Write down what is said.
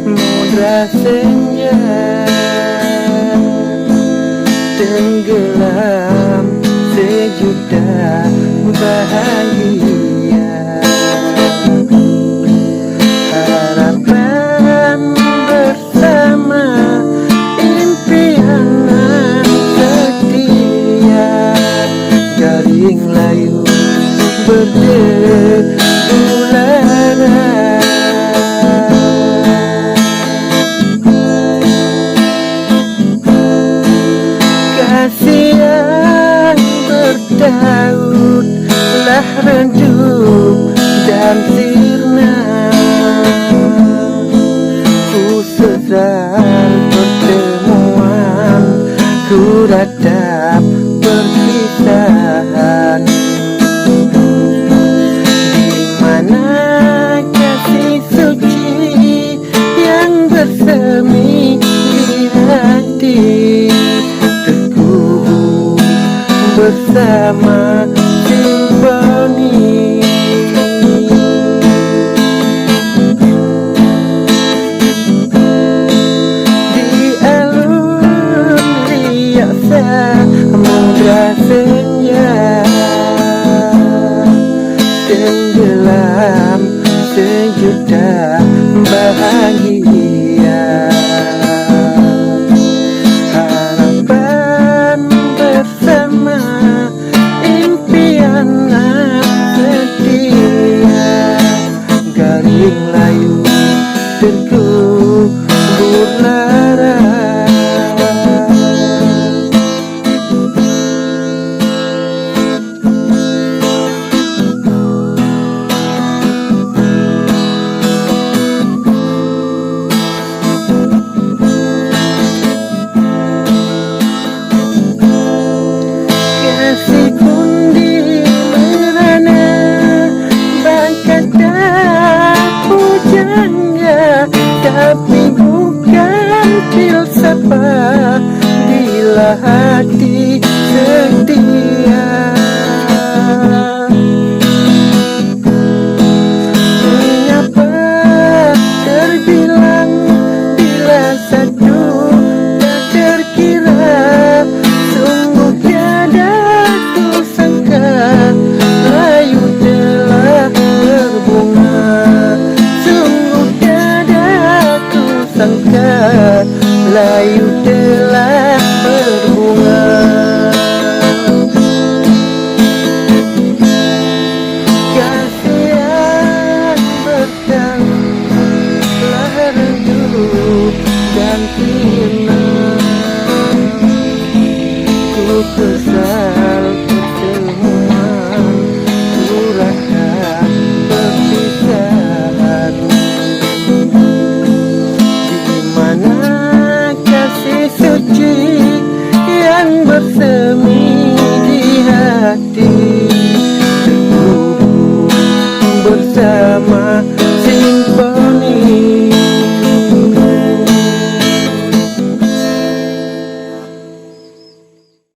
Mudra senja tenggelam sejuta bahagia, harapan bersama impian setia, garing layu berdegulana. Kasih yang bertautlah redup dan sirna, ku sesal pertemuan, ku ratap perpisahan. Di mana kasih suci yang bersemi di hati, bersama simfoni. Di alun riak samudra senja tenggelam sejuta bahagia, harapan bersama impian setia, garing layu terkubur lara. Kasih pun di merana bakat dan pujangga, tapi bukan filsafat bila hati setia. Mengapa terbilang bila satu tak terkira, sungguh tiada ku sangka layu telah berbunga, sungguh tiada ku sangka layu telah berbunga. Kasih yang bertautlah redup dan sirna, ku kesal pertemuan, ku ratap perpisahan. Di mana kasih suci yang bersemi di hati,